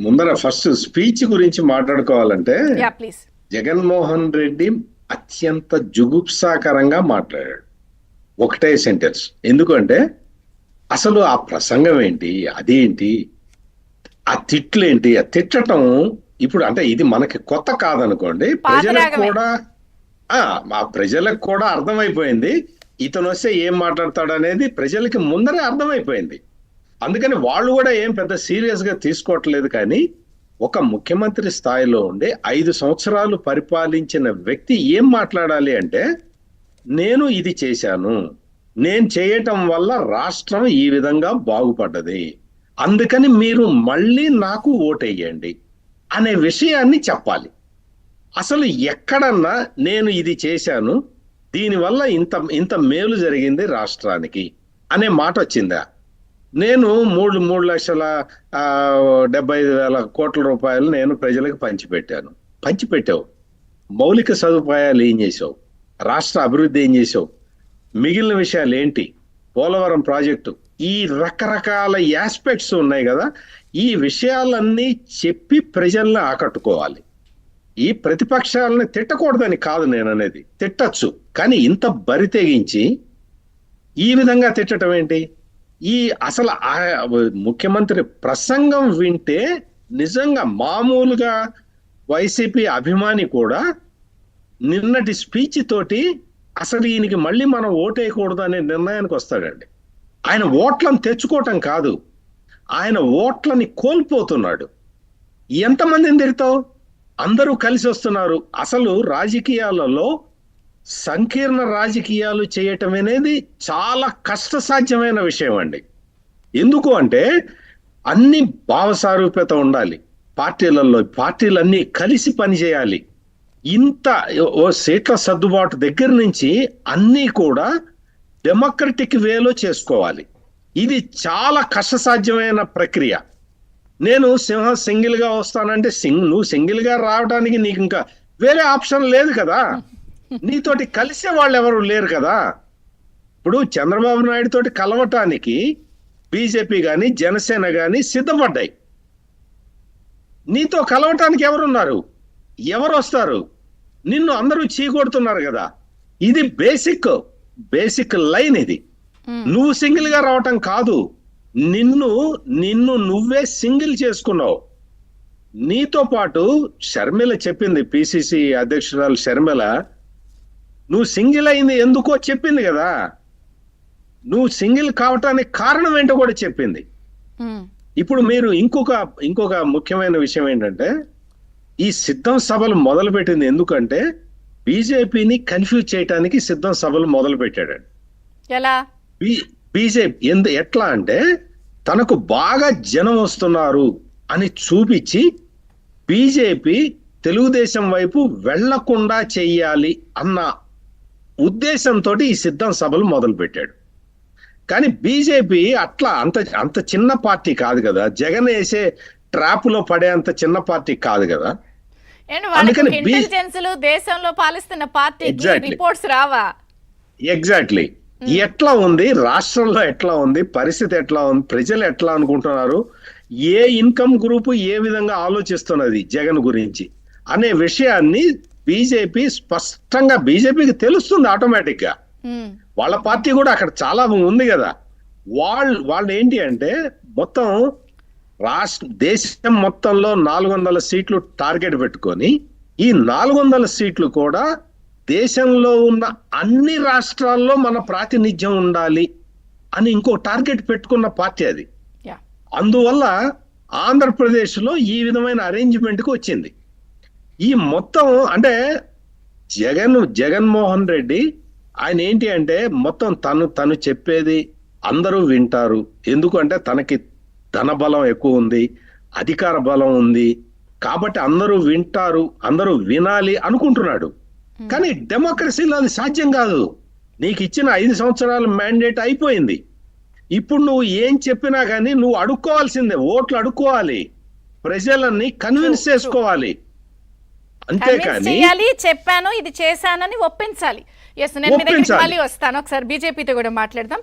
ముందర first speech గురించి మాట్లాడుకోవాలంటే ప్లీజ్. జగన్మోహన్ రెడ్డి అత్యంత జుగుప్సాకరంగా మాట్లాడాడు. ఒకటే సెంటెన్స్. ఎందుకంటే అసలు ఆ ప్రసంగం ఏంటి, అదేంటి, ఆ తిట్లేంటి, ఆ తిట్టడం ఇప్పుడు అంటే ఇది మనకి కొత్త కాదనుకోండి, ప్రజలకు కూడా ప్రజలకు కూడా అర్థమైపోయింది. ఇతను వస్తే ఏం మాట్లాడతాడు అనేది ప్రజలకి ముందరే అర్థమైపోయింది. అందుకని వాళ్ళు కూడా ఏం పెద్ద సీరియస్ గా తీసుకోవట్లేదు. కానీ ఒక ముఖ్యమంత్రి స్థాయిలో ఉండి 5 సంవత్సరాలు పరిపాలించిన వ్యక్తి ఏం మాట్లాడాలి అంటే, నేను ఇది చేశాను, నేను చేయటం వల్ల రాష్ట్రం ఈ విధంగా బాగుపడ్డది, అందుకని మీరు మళ్ళీ నాకు ఓటేయండి అనే విషయాన్ని చెప్పాలి. అసలు ఎక్కడన్నా నేను ఇది చేశాను, దీనివల్ల ఇంత ఇంత మేలు జరిగింది రాష్ట్రానికి అనే మాట వచ్చిందా? నేను 3,75,000 కోట్ల రూపాయలు నేను ప్రజలకు పంచిపెట్టావు. మౌలిక సదుపాయాలు ఏం చేసావు? రాష్ట్ర అభివృద్ధి ఏం చేసావు? మిగిలిన విషయాలు ఏంటి? పోలవరం ప్రాజెక్టు, ఈ రకరకాల యాస్పెక్ట్స్ ఉన్నాయి కదా, ఈ విషయాలన్నీ చెప్పి ప్రజల్ని ఆకట్టుకోవాలి. ఈ ప్రతిపక్షాలని తిట్టకూడదని కాదు నేను అనేది, తిట్టచ్చు. కానీ ఇంత బరి తెగించి ఈ విధంగా తిట్టడం ఏంటి? ఈ అసలు ముఖ్యమంత్రి ప్రసంగం వింటే నిజంగా మామూలుగా వైసీపీ అభిమాని కూడా నిన్నటి స్పీచ్ తోటి అసలు ఈయనకి మళ్ళీ మనం ఓటేయకూడదు అనే నిర్ణయానికి వస్తాడండి. ఆయన ఓట్లను తెచ్చుకోవటం కాదు, ఆయన ఓట్లని కోల్పోతున్నాడు. ఎంతమందిని తిడతావు? అందరూ కలిసి వస్తున్నారు. అసలు రాజకీయాలలో సంకీర్ణ రాజకీయాలు చేయటం అనేది చాలా కష్టసాధ్యమైన విషయం అండి. ఎందుకు అంటే అన్ని భావసారూప్యత ఉండాలి పార్టీలలో, పార్టీలన్నీ కలిసి పనిచేయాలి. ఇంత సీట్ల సర్దుబాటు దగ్గర నుంచి అన్నీ కూడా డెమోక్రటిక్ వేలో చేసుకోవాలి. ఇది చాలా కష్టసాధ్యమైన ప్రక్రియ. నేను సింగిల్ గా వస్తానంటే నువ్వు సింగిల్ గా రావడానికి నీకు ఇంకా వేరే ఆప్షన్ లేదు కదా, నీతోటి కలిసే వాళ్ళు ఎవరు లేరు కదా. ఇప్పుడు చంద్రబాబు నాయుడు తోటి కలవటానికి బీజేపీ గాని జనసేన గాని సిద్ధపడ్డాయి. నీతో కలవటానికి ఎవరున్నారు? ఎవరు వస్తారు? నిన్ను అందరూ చీకొడుతున్నారు కదా. ఇది బేసిక్ లైన్. ఇది నువ్వు సింగిల్ గా రావటం కాదు, నిన్ను నువ్వే సింగిల్ చేసుకున్నావు. నీతో పాటు షర్మిల చెప్పింది, పిసిసి అధ్యక్షురాలు షర్మిల, నువ్వు సింగిల్ అయింది ఎందుకో చెప్పింది కదా, నువ్వు సింగిల్ కావటానికి కారణం ఏంటో కూడా చెప్పింది. ఇప్పుడు మీరు ఇంకొక ముఖ్యమైన విషయం ఏంటంటే, ఈ సిద్ధం సభలు మొదలు పెట్టింది ఎందుకంటే బీజేపీని కన్ఫ్యూజ్ చేయడానికి సిద్ధం సభలు మొదలు పెట్టాడు. ఎలా? బీజేపీ ఎట్లా అంటే తనకు బాగా జనం వస్తున్నారు అని చూపించి బీజేపీ తెలుగుదేశం వైపు వెళ్లకుండా చెయ్యాలి అన్న ఉద్దేశంతో ఈ సిద్ధం సభలు మొదలు పెట్టాడు. కానీ బీజేపీ అట్లా అంత చిన్న పార్టీ కాదు కదా, జగన్ వేసే ట్రాప్ లో పడే అంత చిన్న పార్టీ కాదు కదా. దేశంలో పాలిస్తున్న పార్టీకి రిపోర్ట్స్ రావా? ఎగ్జాక్ట్లీ. ఎట్లా ఉంది రాష్ట్రంలో, ఎట్లా ఉంది పరిస్థితి, ఎట్లా ఉంది, ప్రజలు ఎట్లా అనుకుంటున్నారు, ఏ ఇన్కమ్ గ్రూప్ ఏ విధంగా ఆలోచిస్తున్నది జగన్ గురించి అనే విషయాన్ని బీజేపీ స్పష్టంగా, బీజేపీకి తెలుస్తుంది ఆటోమేటిక్ గా. వాళ్ళ పార్టీ కూడా అక్కడ చాలా ఉంది కదా. వాళ్ళు ఏంటి అంటే మొత్తం దేశం మొత్తంలో 400 సీట్లు టార్గెట్ పెట్టుకొని ఈ 400 సీట్లు కూడా దేశంలో ఉన్న అన్ని రాష్ట్రాల్లో మన ప్రాతినిధ్యం ఉండాలి అని ఇంకో టార్గెట్ పెట్టుకున్న పార్టీ అది. అందువల్ల ఆంధ్రప్రదేశ్ లో ఈ విధమైన అరేంజ్మెంట్ కు వచ్చింది. ఈ మొత్తం అంటే జగన్మోహన్ రెడ్డి ఆయన ఏంటి అంటే మొత్తం తను చెప్పేది అందరూ వింటారు. ఎందుకంటే తనకి ధన బలం ఎక్కువ ఉంది, అధికార బలం ఉంది, కాబట్టి అందరూ వింటారు, అందరూ వినాలి అనుకుంటున్నాడు. కానీ డెమోక్రసీలో అది సాధ్యం కాదు. నీకు ఇచ్చిన 5 సంవత్సరాల మ్యాండేట్ అయిపోయింది. ఇప్పుడు నువ్వు ఏం చెప్పినా కానీ నువ్వు అడుక్కోవాల్సిందే, ఓట్లు అడుక్కోవాలి, ప్రజలని కన్విన్స్ చేసుకోవాలి. అంతేకాని చెప్పాను ఇది చేశానని ఒప్పించాలి. నేను మీ దగ్గరికి మళ్ళీ వస్తాను, ఒకసారి బీజేపీతో కూడా మాట్లాడదాం.